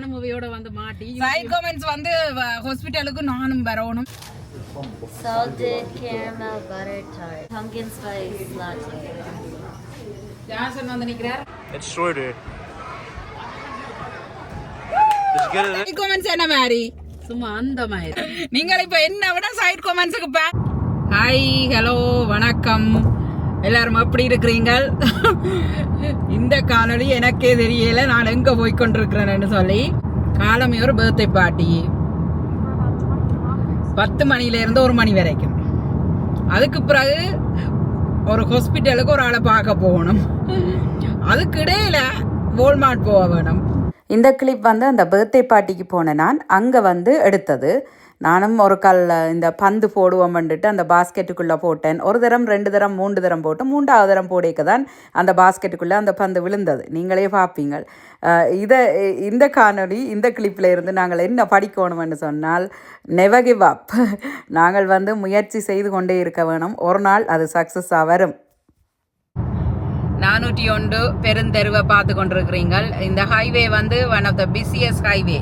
நானும் மூவியோட வந்து மாட்டி சைட் கமெண்ட்ஸ் வந்து ஹாஸ்பிடலுக்கு நானும் வரணும். Salted caramel butter tart, pumpkin spice latte. Johnson வந்து நிக்கிறார். It's shorter. சைட் கமெண்ட்ஸ் என்ன மாதிரி சும்மா அந்த மாதிரி. நீங்கள் இப்ப என்ன விட சைட் கமெண்ட்ஸுக்கு ஹாய் ஹலோ வணக்கம் எல்லாரும் எப்படி இருக்கிறீங்க? இந்த காணொளி எனக்கே தெரியல நான் எங்க போய் கொண்டிருக்கிறேன்னு சொல்லி. காலமே ஒரு பர்த்டே பார்ட்டி 10 மணில இருந்து 1 மணி வரைக்கும். அதுக்கு பிறகு ஒரு ஹாஸ்பிட்டலுக்கு ஒரு ஆளை பார்க்க போகணும். அதுக்கு இடையில வால்மார்ட் போக வேணும். இந்த கிளிப் வந்து அந்த பர்த்டே பார்ட்டிக்கு போன நான் அங்கே வந்து எடுத்தது. நானும் ஒரு இந்த பந்து போடுவோம் வந்துட்டு அந்த பாஸ்கெட்டுக்குள்ளே போட்டேன். ஒரு தரம் 2 தரம் 3 தரம் போட்டு 3ஆவது தரம் போடைக்க தான் அந்த பாஸ்கெட்டுக்குள்ளே அந்த பந்து விழுந்தது. நீங்களே பார்ப்பீங்க. இந்த காணொலி இந்த கிளிப்பில் இருந்து நாங்கள் என்ன படிக்கணும்னு சொன்னால் நெவர் கிவ் அப். நாங்கள் வந்து முயற்சி செய்து கொண்டே இருக்க வேணும். ஒரு நாள் அது சக்ஸஸாக வரும். 401 பெருந்தெருவை பார்த்து கொண்டிருக்கிறீங்க. இந்த ஹைவே வந்து one of the busiest highway.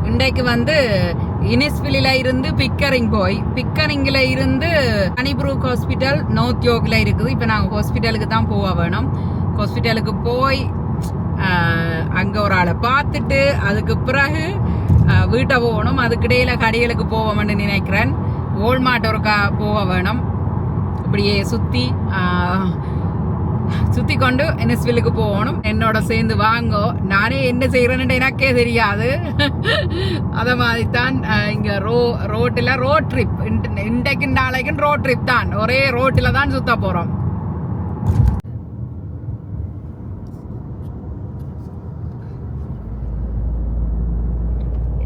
இன்றைக்கு வந்து இனிஸ்வில்லில இருந்து பிக்கரிங்கில் இருந்து ஹனிப்ரூக் ஹாஸ்பிட்டல் நார்த் யோர்க்ல இருக்குது. இப்போ நாங்கள் ஹாஸ்பிட்டலுக்கு தான் போக வேணும். ஹாஸ்பிட்டலுக்கு போய் அங்கே ஒரு ஆளை பார்த்துட்டு அதுக்கு பிறகு வீட்டை போகணும். அதுக்கிடையில் கடைகளுக்கு போவோம்னு நினைக்கிறேன். வால்மார்ட் ஒருக்கா போக வேணும். இப்படியே சுற்றி கொண்டு இனிஸ்வில்லுக்கு போகணும். என்னோட சேர்ந்து வாங்கோ. நானே என்ன செய்கிறேன்னு எனக்கே தெரியாது. அதை மாதிரி தான் இங்கே ரோட்டில் ரோட் ட்ரிப். இன்றைக்கு நாளைக்கு ரோட் ட்ரிப் தான். ஒரே ரோட்டில் தான் சுற்ற போகிறோம்.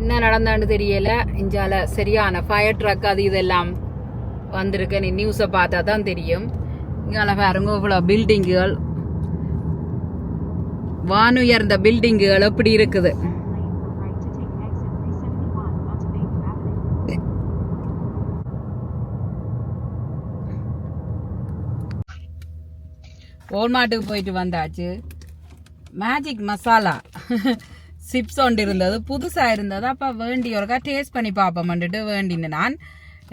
என்ன நடந்தான்னு தெரியல. இஞ்சால சரியான ஃபயர் ட்ரக் அது இதெல்லாம் வந்திருக்கு. நீ நியூஸை பார்த்தா தான் தெரியும். இங்கே பாருங்க இவ்வளோ பில்டிங்குகள், வானுயர்ந்த பில்டிங்குகள் எப்படி இருக்குது. வால்மார்ட்டுக்கு போயிட்டு வந்தாச்சு. மேஜிக் மசாலா சிப்ஸ் ஒன்று இருந்தது, புதுசாக இருந்தது. அப்போ வேண்டியவருக்கா டேஸ்ட் பண்ணி பார்ப்போம்ன்ட்டு வேண்டின்னு நான்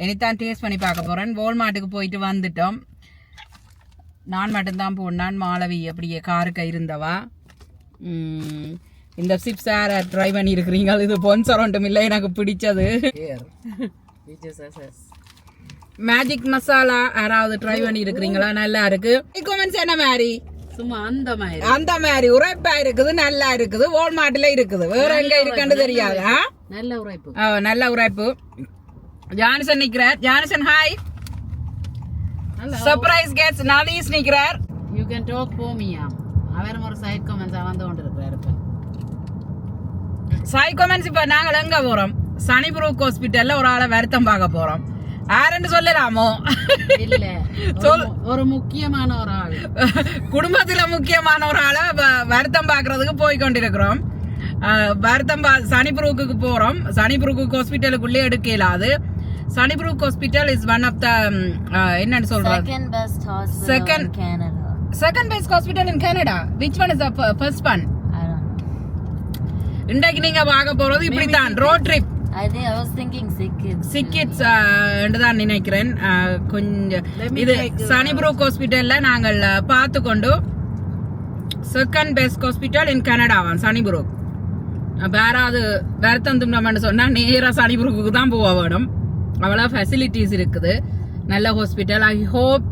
இனித்தான் டேஸ்ட் பண்ணி பார்க்க போகிறேன். வால்மார்ட்டுக்கு போயிட்டு வந்துட்டோம். நான் மட்டும்தான் போனான். மாளவி அப்படியே காருக்கு இருந்தவா. இந்த சிப்ஸ் யார் ட்ரை பண்ணி இருக்கிறீங்க? இது பொன்சர் ஒன்றும் இல்லை, எனக்கு பிடிச்சது. மேஜிக் மசாலா யாராவது ட்ரை பண்ணி இருக்கிறீங்களா? நல்லா இருக்கு. என்ன மாதிரி சும்மா அந்த மாதிரி உரைப்பா இருக்குது, நல்லா இருக்குது. வால்மார்ட்ல இருக்குது, வேற எங்க இருக்குன்னு தெரியாது. நல்ல உரைப்பு. ஜான்சன் நிக்கிறார். Johnson hi. சர்ப்ரைஸ் கெட்ஸ் நாதீஸ் நிக்கிறார். You can talk for me. அவர் ஒரு சைட் கமெண்ட்ஸ் வந்து கொண்டிருக்கிறார். சைட் கமெண்ட்ஸ் இப்ப நாங்கள் எங்க போறோம்? சனிபுரூக் ஹாஸ்பிட்டல்ல ஒரு ஆளை வருத்தம் பார்க்க போறோம். யாருன்னு சொல்லலாமோ? இல்ல, ஒரு முக்கியமான ஒரு ஆள், குடும்பத்துல முக்கியமான ஒரு ஆளை வருத்தம் பாக்குறதுக்கு போய் கொண்டிருக்கிறோம். சனிபுரூக்கு போறோம். சனிபுரூக் ஹாஸ்பிட்டலுக்குள்ளே எடுக்க இயலாது. Sunnybrook Hospital is one of the என்னன்னு சொல்றாங்க, second best hospital in Canada. Which one is the first one? I don't know. இன்றைக்கு நீங்க பார்க்க போறது இப்படி தான் road trip. I was thinking sick kids என்று தான் நினைக்கிறேன். கொஞ்சம் இது சனிப்ரூக் ஹாஸ்பிட்டல்ல நாங்கள் பார்த்து கொண்டு செகண்ட் பெஸ்ட் ஹாஸ்பிட்டல் இன் கனடாவான் சனிப்ரூக். வேறாவது வருத்தம் துண்டம்னு சொன்னா நேரா சனிப்ரூக்கு தான் போக வேணும். அவ்வளோ ஃபெசிலிட்டிஸ் இருக்குது. நல்ல ஹாஸ்பிட்டல். ஐ ஹோப்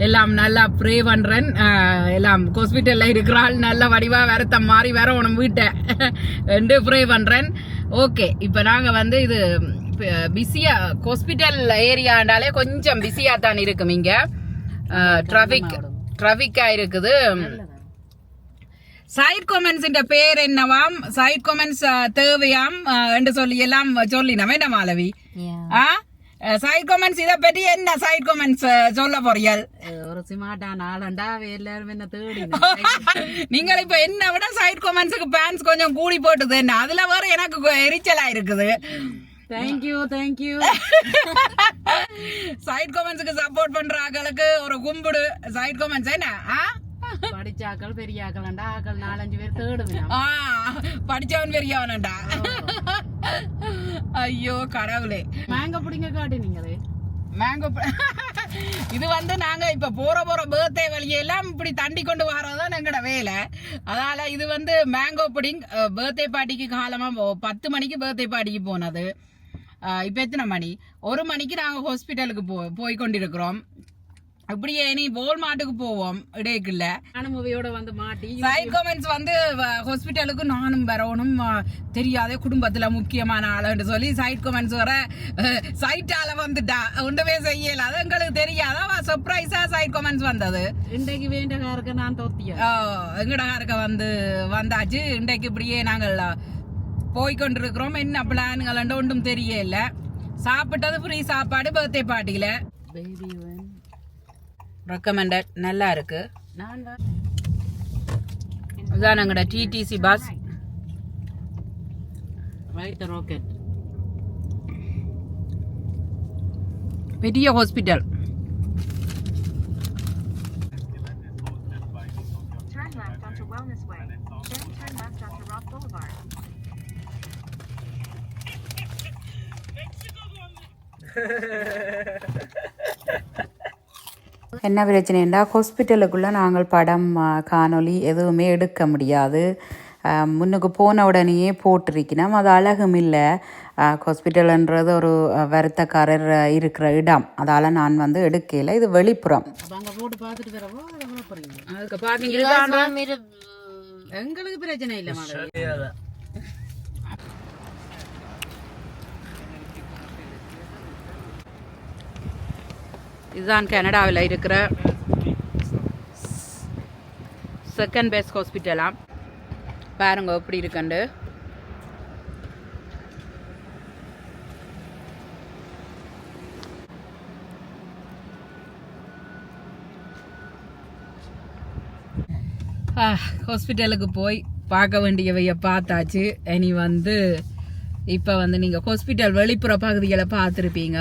எல்லாம் நல்லா ப்ரே பண்றேன். எல்லாம் ஹாஸ்பிட்டல்ல இருக்கிறாள் நல்ல வடிவா வருத்தம் மாறி வேற உனக்கு வீட்டை என்று ப்ரே பண்றேன். ஓகே, இப்போ நாங்க வந்து இது பிஸியா ஹாஸ்பிட்டல் ஏரியாண்டாலே கொஞ்சம் பிஸியா தான் இருக்கும். இங்க டிராபிக்கா இருக்குது. சைட் கமெண்ட்ஸ் பேர் என்னவாம்? சைட் கமெண்ட்ஸ் தேவையாம் என்று சொல்லி எல்லாம் சொல்லினோம். என்ன மாலவி? சைட் கமெண்ட்ஸ் இதை பற்றி என்ன சைட் கமெண்ட்ஸ் சொல்ல போறீர்கள்? ஒரு சிமாட்டான ஆளண்டா எல்லாரும் என்ன தேடி. நீங்கள் இப்ப என்ன விட சைட் கமெண்ட்ஸுக்கு பேன்ஸ் கொஞ்சம் கூடி போட்டுது. என்ன அதுல வேற எனக்கு எரிச்சலா இருக்குது. தேங்க்யூ. சைட் கமெண்ட்ஸுக்கு சப்போர்ட் பண்ற ஆட்களுக்கு ஒரு கும்பிடு. சைட் கமெண்ட்ஸ் என்ன படிச்ச ஆக்கள் பெரிய ஆக்கள்டா ஆக்கள் 4-5 பேர் தேடுவேன். படிச்சவன் பெரியவனண்டா. ஐயோ கடவுளே. மேங்க பிடிங்க காட்டினீங்களே. மேங்கோ இது வந்து நாங்க இப்ப போற பர்த்டே வழியெல்லாம் இப்படி தண்டி கொண்டு வரதான் எங்கட வேலை. அதனால இது வந்து மேங்கோ புடிங் பர்த்டே பார்ட்டிக்கு காலமா 10 மணிக்கு பர்த்டே பார்ட்டிக்கு போனது. இப்ப எத்தனை மணி? 1 மணிக்கு நாங்க ஹாஸ்பிட்டலுக்கு போய் கொண்டிருக்கிறோம். அப்படியே நீ வால்மார்ட்டுக்கு போவோம் இடைக்குள்ள. அனுமதியோட வந்து மாட்டி சைட் கமெண்ட்ஸ் வந்து ஹாஸ்பிட்டலுக்கு நானும் வரணும் தெரியாத குடும்பத்துல முக்கியமான ஆளுன்னு சொல்லி சைட் கமெண்ட்ஸ் வர சைட்டால வந்துட்டா ஒன்றுமே செய்யல. அது எங்களுக்கு தெரியாத சர்ப்ரைஸா சைட் கமெண்ட்ஸ் வந்தது. இன்றைக்கு வேண்டகாரக்க நான் தோத்தியா எங்கடகாரக்க வந்தாச்சு. இன்றைக்கு இப்படியே நாங்கள் போய்கொண்டிருக்கிறோம். என்ன பிளான்கள் ஒன்றும் தெரியல. சாப்பிட்டது ஃப்ரீ சாப்பாடு பர்த்டே பார்ட்டியில. ரெக்கமெண்டட் நல்லா இருக்கு. இதுதான் எங்கட டிடிசி பஸ். ராக்கெட் பெரிய ஹாஸ்பிட்டல். என்ன பிரச்சனைண்டா ஹாஸ்பிட்டலுக்குள்ளே நாங்கள் படம் காணொலி எதுவுமே எடுக்க முடியாது. முன்னுக்கு போன உடனேயே போட்டிருக்கணும். அது அழகும் இல்லை. ஹாஸ்பிட்டல்ன்றது ஒரு வருத்தக்காரர் இருக்கிற இடம். அதால் நான் வந்து எடுக்கல. இது வெளிப்புறம். எங்களுக்கு பிரச்சனை இல்லை. இதுதான் கனடாவில் இருக்கிற செகண்ட் பெஸ்ட் ஹாஸ்பிட்டலாம். பாருங்க எப்படி இருக்குண்டு. ஹாஸ்பிட்டலுக்கு போய் பார்க்க வேண்டியவைய பார்த்தாச்சு. இனி வந்து இப்போ வந்து நீங்கள் ஹாஸ்பிட்டல் வெளிப்புற பகுதிகளை பார்த்துருப்பீங்க.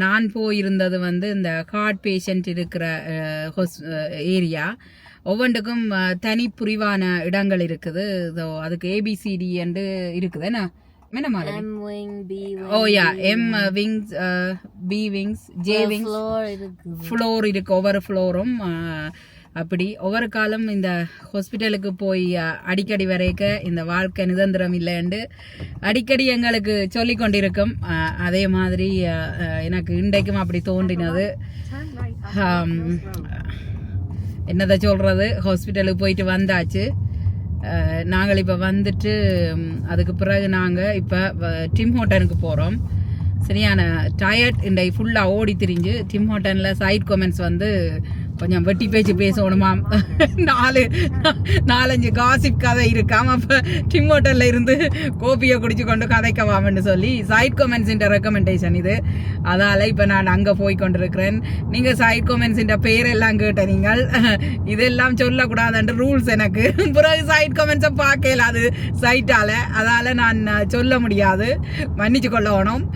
நான் போயிருந்தது வந்து இந்த ஹார்ட் பேஷண்ட் இருக்கிற ஏரியா. ஒவ்வொன்றுக்கும் தனி புரிவான இடங்கள் இருக்குது. அதுக்கு ABCD என்று இருக்குது. என்ன M wings, B wings, J wings, floor இருக்கு. ஒவ்வொரு ஃப்ளோரும் அப்படி ஒவ்வொரு காலம் இந்த ஹாஸ்பிட்டலுக்கு போய் அடிக்கடி வரைக்க இந்த வாழ்க்கை நிரந்தரம் இல்லைன்னு அடிக்கடி எங்களுக்கு சொல்லி கொண்டிருக்கும். அதே மாதிரி எனக்கு இன்றைக்கும் அப்படி தோன்றினது. என்னதை சொல்கிறது, ஹாஸ்பிட்டலுக்கு போயிட்டு வந்தாச்சு. நாங்கள் இப்போ வந்துட்டு அதுக்கு பிறகு நாங்கள் இப்போ டிம் ஹோட்டனுக்கு போகிறோம். சரியான டயர்ட். இன்றைக்கு ஃபுல்லாக ஓடி திரிஞ்சு டிம் ஹோட்டனில் சைட் கமெண்ட்ஸ் வந்து கொஞ்சம் வெட்டி பேச்சு பேசணுமாம். 4-5 காசிப் கதை இருக்காம். அப்போ டிம் ஹோட்டலில் இருந்து கோப்பியை குடிச்சு கொண்டு கதைக்கவாம்னு சொல்லி சைட் கமெண்ட்ஸின் ரெக்கமெண்டேஷன் இது. அதால் இப்போ நான் அங்கே போய் கொண்டிருக்கிறேன். நீங்கள் சைட் கமெண்ட்ஸின் பேரெல்லாம் கேட்ட நீங்கள் இதெல்லாம் சொல்லக்கூடாதுன்ற ரூல்ஸ் எனக்கு. பிறகு சைட் கமெண்ட்ஸை பார்க்கல அது சைட்டால். அதால் நான் சொல்ல முடியாது, மன்னிச்சு கொள்ளணும்.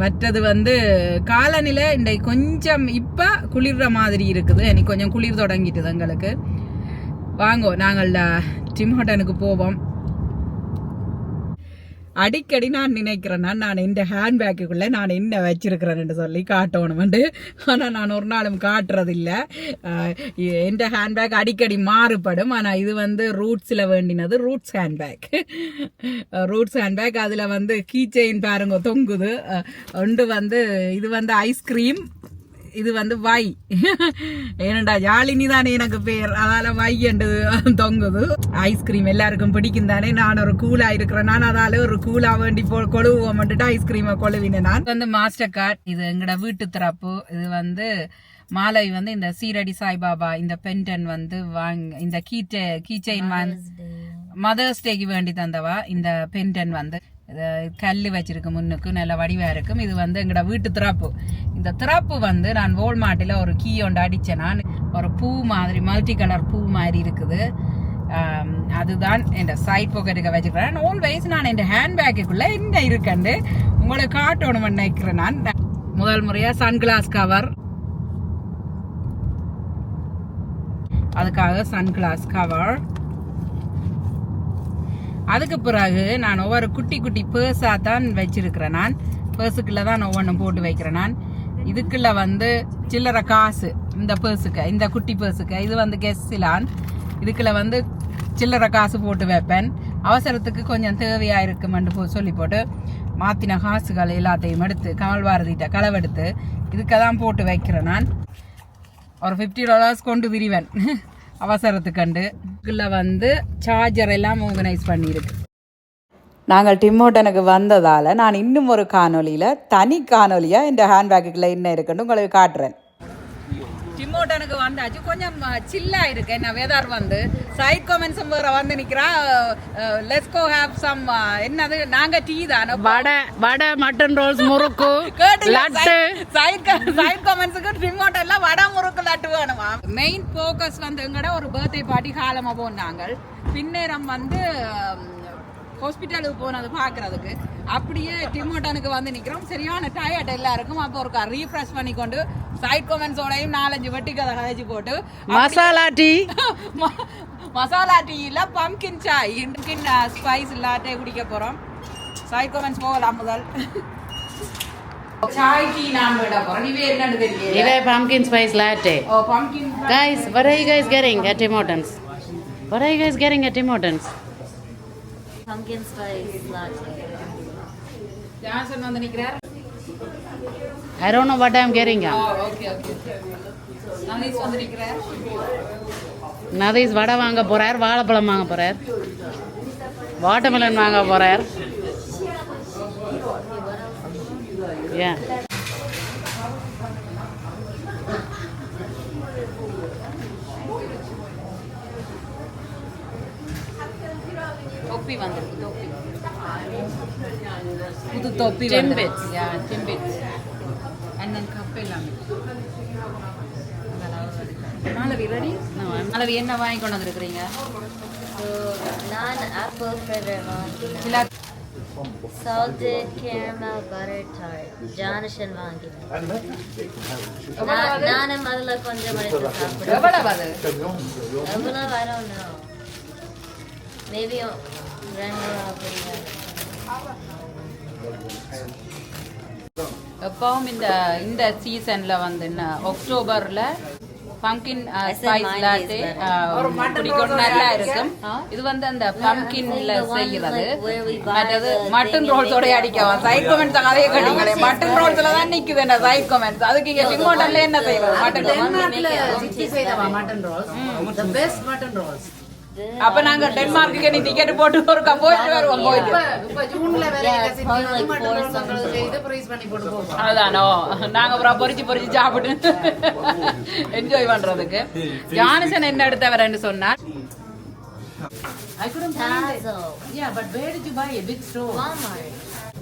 மற்றது வந்து காலநிலை இன்றைக்கு கொஞ்சம் இப்போ குளிர்ற மாதிரி இருக்குது. எனக்கு கொஞ்சம் குளிர் தொடங்கிட்டுது எங்களுக்கு. வாங்கோ நாங்கள் டிம் ஹோட்டனுக்கு போவோம். அடிக்கடி நான் நினைக்கிறேன்னா நான் இந்த ஹேண்ட்பேக்குக்குள்ளே நான் என்ன வச்சிருக்கிறேன்னு சொல்லி காட்டணுமெண்டு. ஆனால் நான் ஒரு நாளும் காட்டுறதில்லை. எந்த ஹேண்ட்பேக் அடிக்கடி மாறுபடும். ஆனால் இது வந்து ரூட்ஸில் வேண்டினது ரூட்ஸ் ஹேண்ட்பேக். ரூட்ஸ் ஹேண்ட்பேக் அதில் வந்து கீ செயின் பாருங்க தொங்குது. ஒன்று வந்து இது வந்து ஐஸ்கிரீம், இது வந்து வை. ஏனண்டா ஜாலினி தானே எனக்கு பேர், அதால வை என்று தொங்குது. ஐஸ்கிரீம் எல்லாருக்கும் பிடிக்கும் தானே. நான் ஒரு கூலா இருக்கிறேன். நான் அதால ஒரு கூலா வேண்டி கொழுவோம் ஐஸ்கிரீமை கொழுவினேன். நான் வந்து மாஸ்டர் கார்டு. இது எங்கட வீட்டு திறப்பு. இது வந்து மாலை வந்து இந்த சீரடி சாய்பாபா இந்த பென்டன் வந்து இந்த கீ செயின் மதர்ஸ் டேக்கு வேண்டி தந்தவா. இந்த பென்டன் வந்து கல் வச்சிருக்கு, முன்னுக்கு நல்ல வடிவா இருக்கும். இது வந்து எங்கட வீட்டு திறப்பு. இந்த திறப்பு வந்து நான் வால்மார்ட்டில் ஒரு கீ ஒன்று அடித்தேன். நான் ஒரு பூ மாதிரி மல்டி கலர் பூ மாதிரி இருக்குது. அதுதான் என் சைட் பாக்கெட்டுக்கு வச்சுக்கிறேன். ஆல்வேஸ் நான் என் ஹேண்ட்பேக்குள்ளே என்ன இருக்குன்னு உங்களை காட்டணும்னு நினைக்கிறேன். நான் முதல் முறையாக சன்கிளாஸ் கவர் அதுக்காக சன் கிளாஸ் கவர். அதுக்கு பிறகு நான் ஒவ்வொரு குட்டி குட்டி பேர்ஸாக தான் வச்சிருக்கிறேன். நான் பேர்ஸுக்குள்ள தான் ஒவ்வொன்றும் போட்டு வைக்கிறேன். நான் இதுக்குள்ள வந்து சில்லறை காசு, இந்த பேர்ஸுக்கு, இந்த குட்டி பேர்ஸுக்கு, இது வந்து கெஸ்ஸிலான், இதுக்குள்ள வந்து சில்லறை காசு போட்டு வைப்பேன். அவசரத்துக்கு கொஞ்சம் தேவையாக இருக்குமென்று சொல்லி போட்டு மாற்றின காசுகள் எல்லாத்தையும் எடுத்து கமல்பாரதிட்ட களவெடுத்து இதுக்கு தான் போட்டு வைக்கிறேன். நான் ஒரு $50 கொண்டு விரிவேன் அவசரத்துக்கண்டு. இதுக்குள்ள வந்து சார்ஜர் எல்லாம் ஆர்கனைஸ் பண்ணியிருக்கு. நாங்கள் டிம்மோட்டனுக்கு வந்ததால் நான் இன்னும் ஒரு காணொலியில் தனி காணொலியாக இந்த ஹேண்ட்பேக்குக்குள்ளே என்ன இருக்குன்னு உங்களுக்கு காட்டுறேன். டிம்மோட்டனுக்கு வந்தாச்சு, கொஞ்சம் சில்லாக இருக்கு. என்ன வெதர் வந்து சைட் கமெண்ட்ஸும் வேறு வந்து நிற்கிறா. லெட்ஸ் கோ ஹேவ் சம், என்னது நாங்கள் டீ தான், வடை மட்டன் ரோல்ஸ், முறுக்கு, லட்டு. சைட் கமெண்ட்ஸுக்கு டிம்மோட்டன்லாம் வடை முறுக்கு லட்டு வேணுமா. மெயின் ஃபோக்கஸ் வந்து எங்கட ஒரு பர்த்டே பார்ட்டி காலமாக போனாங்க. பின்னேரம் வந்து ஹாஸ்பிட்டலுக்கு போனது பார்க்கறதுக்கு. அப்படியே டிம்மோட்டனுக்கு வந்து நிற்கிறோம். சரியான டயர்ட் எல்லாருக்கும். அப்போ ஒரு ரீஃப்ரெஷ் பண்ணி கொண்டு சைட் கமெண்ட்ஸோடையும் 4-5 வெட்டி கதைச்சு போட்டு மசாலா டீ இல்ல pumpkin chai, pumpkin spice latte குடிக்க போறோம். சைட் கமெண்ட்ஸ் போகலாம். முதல் சாய் டீ நான் விட போறோம். நீவே என்னன்னு தெரியல. இவே pumpkin spice latte. Oh, pumpkin. Guys, what are you guys getting at Tim Hortons? What are you guys getting at Tim Hortons? Pumpkin spice latte. Johnson வந்து நிக்கிறார். I don't know what I'm getting. Oh, okay. Nandeesh வந்து நிக்கிறார். நதீஷ் வடை வாங்க போறார், வாழைப்பழம் வாங்க போறார், watermelon வாங்க போறார். Yeah. தொப்பி வந்திருக்கு. புது தொப்பி Timbits. Yeah, Timbits. And then cup எல்லாமே. மாலவி ரெடி? மாலவி என்ன வாங்கி கொண்டு வந்திருக்கிறீங்க? So, நான் apple fritter வாங்கினேன். Salted caramel butter tart. Jonathan வாங்கினேன். நானும் அதில் கொஞ்சம் எடுத்து சாப்பிடுவேன். எவ்வளவு அது? எவ்வளவு? I don't know. Maybe 2 அப்படிங்க. எப்பவும் இந்த சீசன்ல வந்து அக்டோபர்ல பம்கின் ஸ்பைஸ் லாட்டே குடிக்கணும், நல்லா இருக்கும். இது வந்து அந்த பம்கின்ல செய்யறது. மற்றது மட்டன் ரோல்ஸோட அடிக்கலாம். சைட் கமெண்ட்ஸ் அதே கட்டிங்களே, மட்டன் ரோல்ஸ்ல தான் நிக்குது என்ன சைட் கமெண்ட்ஸ். அதுக்கு இங்க டிமோட்டன்ல என்ன செய்யறது? Mutton rolls. அப்ப நாங்க டென்மார்க்கு நீ டிக்கெட் போட்டு ஒரு போயிட்டு வருவோம். அதுதானோ நாங்க அப்புறம் பொரிச்சு சாப்பிட்டு என்ஜாய் பண்றதுக்கு. ஜான்சன் என்ன எடுத்தவரன்னு சொன்னார். I couldn't find it. Yeah, but where did you buy a big store? Walmart.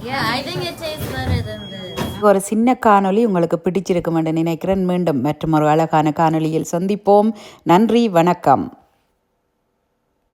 Yeah, I think it tastes better than this. ஒரு சின்ன காணொளி உங்களுக்கு பிடிச்சிருக்கும் என்று நினைக்கிறேன். மீண்டும் மற்றும் ஒரு அழகான காணொளியில் சந்திப்போம். நன்றி, வணக்கம்.